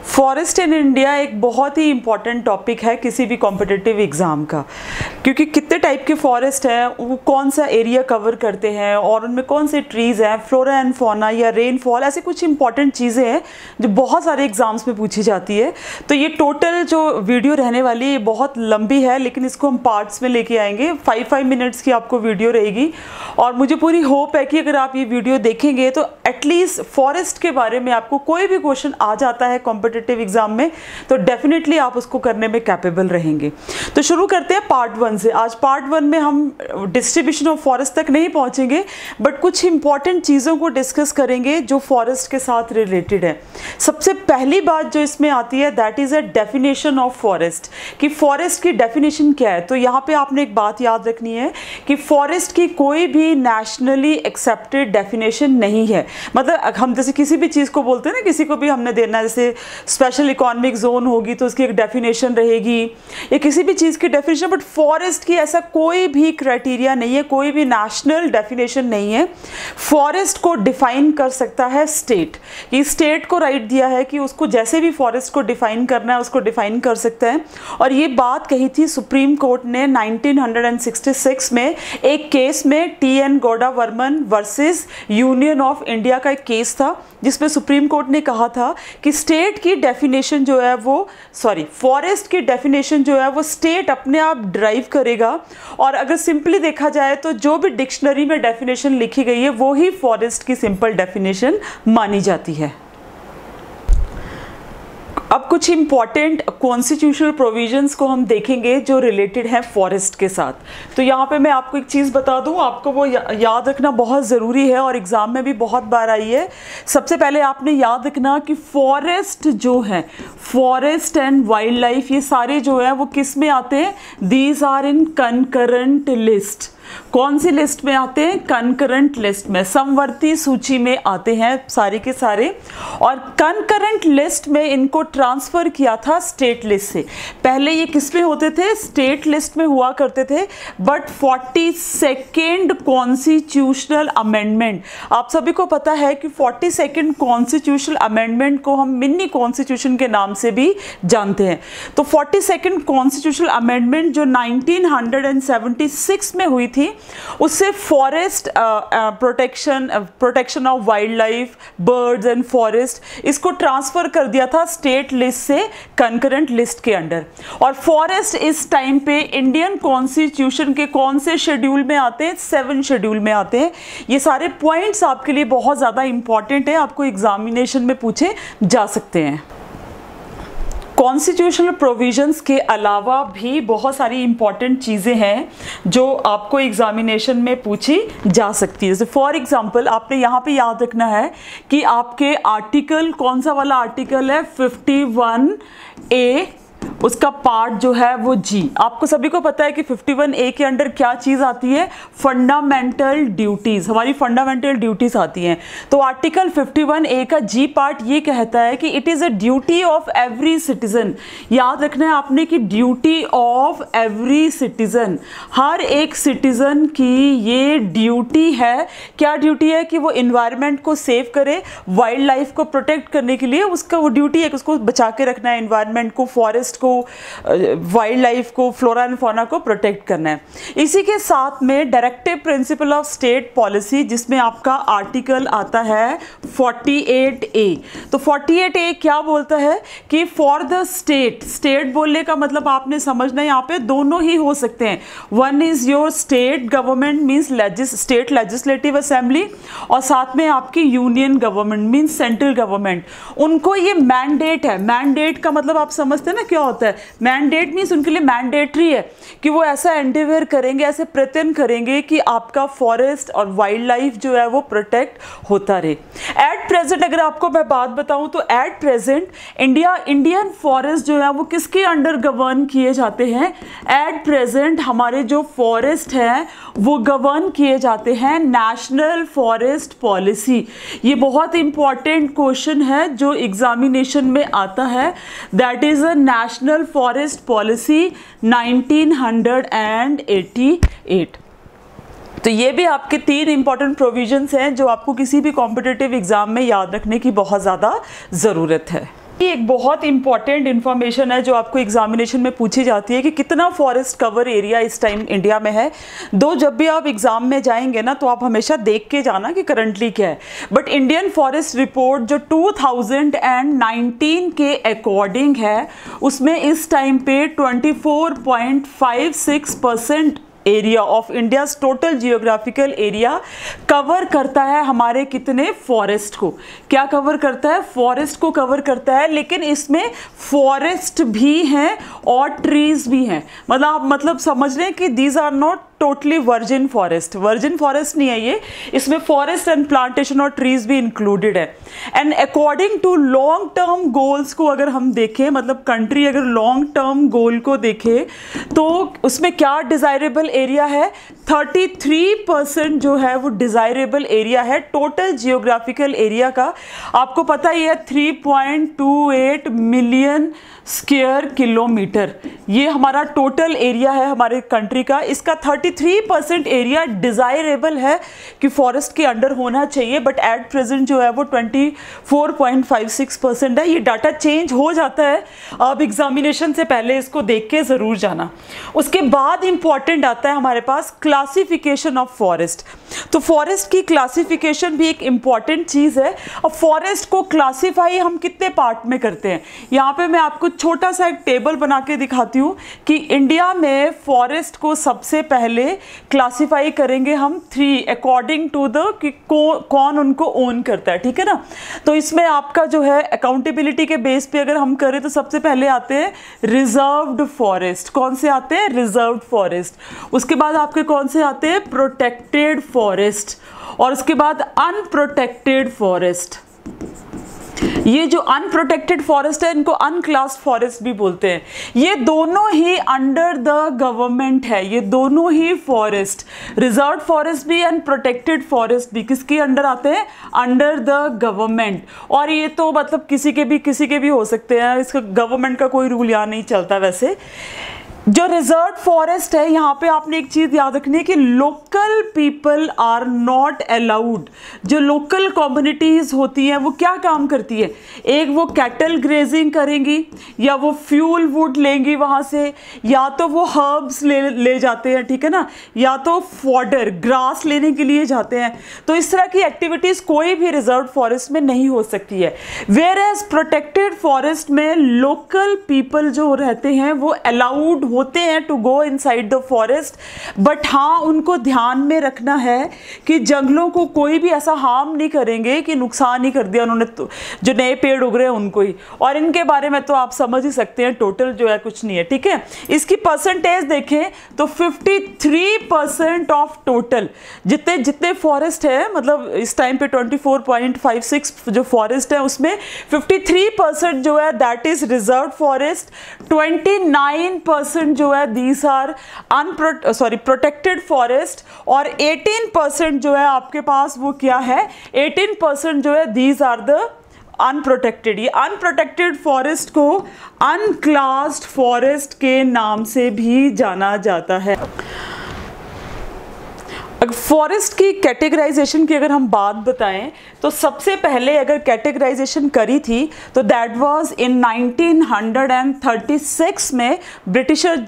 Forest in India एक बहुत ही important topic है किसी भी कॉम्पिटिटिव एग्ज़ाम का, क्योंकि कितने टाइप के फॉरेस्ट हैं, वो कौन सा एरिया कवर करते हैं और उनमें कौन से ट्रीज़ हैं, फ्लोरा एंड फौना या रेनफॉल, ऐसे कुछ इंपॉर्टेंट चीज़ें हैं जो बहुत सारे एग्ज़ाम्स में पूछी जाती है। तो ये टोटल जो वीडियो रहने वाली है बहुत लंबी है, लेकिन इसको हम पार्ट्स में लेके आएंगे। 5 मिनट्स की आपको वीडियो रहेगी और मुझे पूरी होप है कि अगर आप ये वीडियो देखेंगे तो एटलीस्ट फॉरेस्ट के बारे में आपको कोई भी क्वेश्चन आ जाता है कॉम्पिटिटिव एग्जाम में तो डेफिनेटली आप उसको करने में कैपेबल रहेंगे। तो शुरू करते हैं पार्ट 1 से। आज पार्ट 1 में हम डिस्ट्रीब्यूशन ऑफ फॉरेस्ट तक नहीं पहुंचेंगे, बट कुछ इंपॉर्टेंट चीज़ों को डिस्कस करेंगे जो फॉरेस्ट के साथ रिलेटेड है। सबसे पहली बात जो इसमें आती है that is a definition of forest, कि फॉरेस्ट की डेफिनेशन क्या है। तो यहाँ पे आपने एक बात याद रखनी है कि फॉरेस्ट की कोई भी नेशनली एक्सेप्टेड डेफिनेशन नहीं है। मतलब हम जैसे किसी भी चीज़ को बोलते हैं ना, किसी को भी हमने देना है, जैसे स्पेशल इकोनॉमिक जोन होगी तो उसकी एक डेफिनेशन रहेगी या किसी भी चीज़ की डेफिनेशन, बट फॉरेस्ट की ऐसा कोई भी क्राइटेरिया नहीं है, कोई भी नेशनल डेफिनेशन नहीं है। फॉरेस्ट को डिफाइन कर सकता है स्टेट, कि स्टेट को राइट दिया है कि उसको जैसे भी फॉरेस्ट को डिफाइन करना है उसको डिफाइन कर सकता है। और ये बात कही थी सुप्रीम कोर्ट ने 1966 में एक केस में TN Gowda Varman versus union of India का एक केस था, जिसमें सुप्रीम कोर्ट ने कहा था कि स्टेट की डेफिनेशन जो है वो फॉरेस्ट की डेफिनेशन जो है वो स्टेट अपने आप ड्राइव करेगा। और अगर सिंपली देखा जाए तो जो भी डिक्शनरी में डेफिनेशन लिखी गई है वो ही फॉरेस्ट की सिंपल डेफिनेशन मानी जाती है। अब कुछ इंपॉर्टेंट कॉन्स्टिट्यूशनल प्रोविजंस को हम देखेंगे जो रिलेटेड हैं फॉरेस्ट के साथ। तो यहाँ पे मैं आपको एक चीज़ बता दूँ, आपको वो याद रखना बहुत ज़रूरी है और एग्ज़ाम में भी बहुत बार आई है। सबसे पहले आपने याद रखना कि फॉरेस्ट जो है, फॉरेस्ट एंड वाइल्ड लाइफ, ये सारे जो है वो किस में आते हैं? These are in concurrent list. कौन सी लिस्ट में आते हैं? कंकरेंट लिस्ट में, समवर्ती सूची में आते हैं सारे के सारे। और कंकरेंट लिस्ट में इनको ट्रांसफर किया था स्टेट लिस्ट से। पहले ये किस में होते थे? स्टेट लिस्ट में हुआ करते थे, बट 42nd कॉन्स्टिट्यूशनल अमेंडमेंट, आप सभी को पता है कि 42nd कॉन्स्टिट्यूशनल अमेंडमेंट को हम मिनी कॉन्स्टिट्यूशन के नाम से भी जानते हैं। तो 42nd कॉन्स्टिट्यूशनल अमेंडमेंट जो 1976 में हुई थी, उससे forest protection of wild life, birds and forest, इसको ट्रांसफर कर दिया था स्टेट लिस्ट से कंकरेंट लिस्ट के अंडर। और फॉरेस्ट इस टाइम पे इंडियन कॉन्स्टिट्यूशन के कौन से शेड्यूल में आते हैं? 7 शेड्यूल में आते हैं। ये सारे पॉइंट्स आपके लिए बहुत ज़्यादा इंपॉर्टेंट है, आपको एग्जामिनेशन में पूछे जा सकते हैं। कॉन्स्टिट्यूशनल प्रोविजंस के अलावा भी बहुत सारी इंपॉर्टेंट चीज़ें हैं जो आपको एग्जामिनेशन में पूछी जा सकती है। जैसे फॉर एग्जांपल आपने यहाँ पे याद रखना है कि आपके आर्टिकल, कौन सा वाला आर्टिकल है? 51A, उसका पार्ट जो है वो G। आपको सभी को पता है कि 51A के अंडर क्या चीज़ आती है? फंडामेंटल ड्यूटीज़, हमारी फंडामेंटल ड्यूटीज़ आती हैं। तो आर्टिकल 51A का G पार्ट ये कहता है कि it is a duty of every citizen. याद रखना है आपने कि ड्यूटी ऑफ एवरी सिटीज़न, हर एक सिटीज़न की ये ड्यूटी है। क्या ड्यूटी है? कि वो इन्वायरमेंट को सेव करे, वाइल्ड लाइफ को प्रोटेक्ट करने के लिए उसका वो ड्यूटी है कि उसको बचा के रखना है, इन्वायरमेंट को, फॉरेस्ट को, वाइल्ड लाइफ को, फ्लोरा एंड फौना को प्रोटेक्ट करना है। इसी के साथ में directive principle of state policy, जिसमें आपका आर्टिकल आता है 48A। तो 48A क्या बोलता है कि फॉर द स्टेट, स्टेट बोलने का मतलब आपने समझना है यहाँ पे दोनों ही हो सकते हैं। One is your state government means state legislative assembly, और साथ में आपकी union government means central government. उनको ये मैंडेट है। मैंडेट का मतलब आप समझते हैं ना क्या होता है? मैंडेट मीन्स उनके लिए मैंडेटरी है कि वो ऐसा एंडेवर करेंगे, ऐसे प्रयत्न करेंगे कि आपका फॉरेस्ट और वाइल्ड लाइफ जो है वो प्रोटेक्ट होता रहे। एट प्रेजेंट अगर आपको मैं बात बताऊं तो एट प्रेजेंट इंडियन फॉरेस्ट जो है वो किसके अंडर गवर्न किए जाते हैं? एट प्रेजेंट हमारे जो फॉरेस्ट हैं वो गवर्न किए जाते हैं नेशनल फॉरेस्ट पॉलिसी। ये बहुत इंपॉर्टेंट क्वेश्चन है जो एग्जामिनेशन में आता है, that is a national forest policy 1988। तो ये भी आपके 3 इंपॉर्टेंट प्रोविजंस हैं जो आपको किसी भी कॉम्पिटिटिव एग्जाम में याद रखने की बहुत ज़्यादा ज़रूरत है। ये एक बहुत इंपॉर्टेंट इन्फॉर्मेशन है जो आपको एग्जामिनेशन में पूछी जाती है कि कितना फॉरेस्ट कवर एरिया इस टाइम इंडिया में है। जब भी आप एग्जाम में जाएंगे ना तो आप हमेशा देख के जाना कि करंटली क्या है। बट इंडियन फॉरेस्ट रिपोर्ट जो 2019 के अकॉर्डिंग है उसमें इस टाइम पे 24.56% area of India total geographical area cover करता है हमारे कितने फॉरेस्ट को। क्या कवर करता है? फॉरेस्ट को कवर करता है, लेकिन इसमें फॉरेस्ट भी हैं और ट्रीज भी हैं। मतलब समझ रहे हैं कि these are not totally virgin forest नहीं है ये, इसमें फॉरेस्ट एंड प्लांटेशन और ट्रीज भी इंक्लूडेड है। And according to long term goals को अगर हम देखें, मतलब कंट्री अगर लॉन्ग टर्म गोल को देखे तो उसमें क्या डिजायरेबल एरिया है? 33% जो है वो डिजायरेबल एरिया है टोटल जियोग्राफिकल एरिया का। आपको पता ही है 3.28 मिलियन स्क्वायर किलोमीटर ये हमारा टोटल एरिया है हमारे कंट्री का। इसका 33% एरिया डिजायरेबल है कि फॉरेस्ट के अंडर होना चाहिए, बट एट प्रेजेंट जो है वो 24.56% है। ये डाटा चेंज हो जाता है, अब एग्जामिनेशन से पहले इसको देख के ज़रूर जाना। उसके बाद इंपॉर्टेंट आता है हमारे पास क्लासिफिकेशन ऑफ फॉरेस्ट। तो फॉरेस्ट की क्लासिफिकेशन भी एक इंपॉर्टेंट चीज़ है। अब फॉरेस्ट को क्लासीफाई हम कितने पार्ट में करते हैं, यहाँ पे मैं आपको छोटा सा एक टेबल बना के दिखाती हूँ कि इंडिया में फॉरेस्ट को सबसे पहले क्लासीफाई करेंगे हम 3 अकॉर्डिंग टू द कि कौन उनको ओन करता है, ठीक है ना। तो इसमें आपका जो है अकाउंटेबिलिटी के बेस पे अगर हम करें तो सबसे पहले आते हैं रिजर्व्ड फॉरेस्ट। कौन से आते हैं? Reserved forest. उसके बाद आपके कौन से आते हैं? Protected forest. और उसके बाद अनप्रोटेक्टेड फॉरेस्ट। ये जो अनप्रोटेक्टेड फॉरेस्ट है इनको अनक्लास्ड फॉरेस्ट भी बोलते हैं। ये दोनों ही अंडर द गवर्नमेंट है, ये दोनों ही फॉरेस्ट, रिजर्व फॉरेस्ट भी एंड प्रोटेक्टेड फॉरेस्ट भी किसके अंडर आते हैं? Under the government. और ये तो मतलब किसी के भी हो सकते हैं, इसका गवर्नमेंट का कोई रूल यहाँ नहीं चलता। वैसे जो रिजर्व फॉरेस्ट है यहाँ पे आपने एक चीज याद रखनी है कि local people are not allowed. जो लोकल कम्युनिटीज होती हैं वो क्या काम करती है? एक वो कैटल ग्रेजिंग करेंगी, या वो फ्यूल वुड लेंगी वहाँ से, या तो वो हर्ब्स ले जाते हैं, ठीक है ना, या तो फॉडर ग्रास लेने के लिए जाते हैं। तो इस तरह की एक्टिविटीज कोई भी रिजर्व फॉरेस्ट में नहीं हो सकती है। वेयर एज प्रोटेक्टेड फॉरेस्ट में लोकल पीपल जो रहते हैं वो अलाउड होते हैं to go inside the forest, but हाँ उनको ध्यान में रखना है कि जंगलों को कोई भी ऐसा हार्म नहीं करेंगे कि नुकसान ही कर दिया उन्होंने, तो जो नए पेड़ उग रहे हैं उनको ही। और इनके बारे में तो आप समझ ही सकते हैं, टोटल जो है कुछ नहीं है, ठीक है। इसकी परसेंटेज देखें तो 53% ऑफ टोटल जितने फॉरेस्ट है, मतलब इस टाइम पे 24.56 जो फॉरेस्ट है उसमें 53% जो है दैट इज रिजर्व फॉरेस्ट, 29% जो है दीज आर प्रोटेक्टेड फॉरेस्ट, और 18% जो है आपके पास वो क्या है? 18% जो है दीज आर द अनप्रोटेक्टेड। ये अनप्रोटेक्टेड फॉरेस्ट को अनक्लास्ड फॉरेस्ट के नाम से भी जाना जाता है। फॉरेस्ट की कैटेगराइजेशन की अगर हम बात बताएं तो सबसे पहले अगर कैटेगराइजेशन करी थी तो दैट वाज इन 1936 में ब्रिटिशर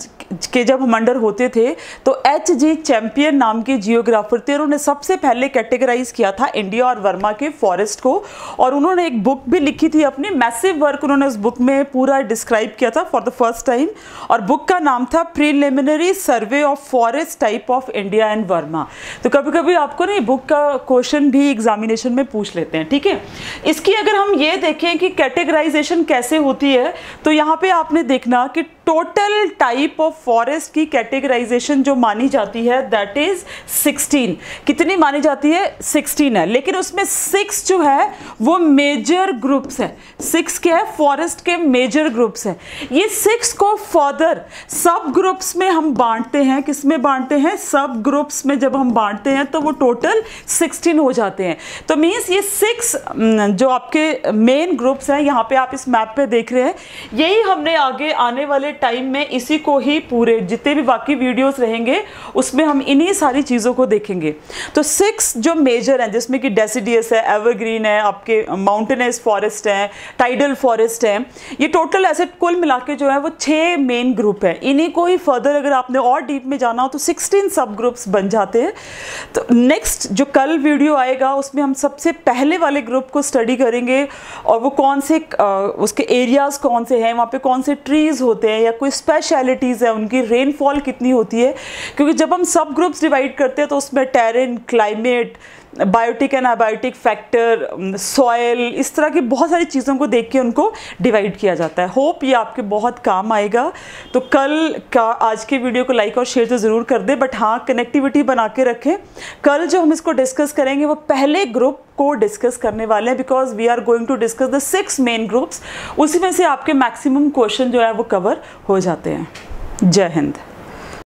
के जब हम अंडर होते थे तो H.G. चैंपियन नाम के जियोग्राफर थे, उन्होंने सबसे पहले कैटेगराइज किया था इंडिया और वर्मा के फॉरेस्ट को, और उन्होंने एक बुक भी लिखी थी अपनी, मैसिव वर्क उन्होंने उस बुक में पूरा डिस्क्राइब किया था फॉर द फर्स्ट टाइम, और बुक का नाम था preliminary survey of forest type of India and Verma. तो कभी कभी आपको ना बुक का क्वेश्चन भी एग्जामिनेशन में पूछ लेते हैं, ठीक है। इसकी अगर हम ये देखें कि कैटेगराइजेशन कैसे होती है तो यहाँ पे आपने देखना कि टोटल टाइप ऑफ फॉरेस्ट की कैटेगराइजेशन जो मानी जाती है दैट इज 16। कितनी मानी जाती है? 16 है, लेकिन उसमें 6 जो है वो मेजर ग्रुप्स है। 6 क्या है? फॉरेस्ट के मेजर ग्रुप्स हैं। ये 6 को फर्दर सब ग्रुप्स में हम बांटते हैं। किस में बांटते हैं? सब ग्रुप्स में जब हम बांटते हैं तो वो टोटल 16 हो जाते हैं। तो मीन्स ये 6 जो आपके मेन ग्रुप्स हैं, यहाँ पे आप इस मैप पे देख रहे हैं, यही हमने आगे आने वाले टाइम में इसी को ही पूरे जितने भी बाकी वीडियोस रहेंगे उसमें हम इन्हीं सारी चीज़ों को देखेंगे। तो 6 जो मेजर हैं जिसमें कि डेसिडियस है, एवरग्रीन है, आपके माउंटेनस फॉरेस्ट है, टाइडल फॉरेस्ट है, ये टोटल ऐसे कुल मिला के जो है वो 6 मेन ग्रुप है। इन्हीं को ही फर्दर अगर आपने और डीप में जाना हो तो 16 सब ग्रुप्स बन जाते हैं। तो नेक्स्ट जो कल वीडियो आएगा उसमें हम सबसे पहले वाले ग्रुप को स्टडी करेंगे और वो कौन से उसके एरियाज कौन से हैं, वहाँ पे कौन से ट्रीज होते हैं या कोई स्पेशलिटीज़ है, उनकी रेनफॉल कितनी होती है, क्योंकि जब हम सब ग्रुप्स डिवाइड करते हैं तो उसमें terrain, climate, biotic and abiotic factor, soil, इस तरह की बहुत सारी चीज़ों को देख के उनको डिवाइड किया जाता है। होप ये आपके बहुत काम आएगा। तो कल का आज के वीडियो को लाइक और शेयर तो ज़रूर कर दें, बट हाँ कनेक्टिविटी बना के रखें। कल जो हम इसको डिस्कस करेंगे वो पहले ग्रुप को डिस्कस करने वाले हैं, because we are going to discuss the 6 main groups. उसी में से आपके मैक्सिमम क्वेश्चन जो है वो कवर हो जाते हैं। जय हिंद।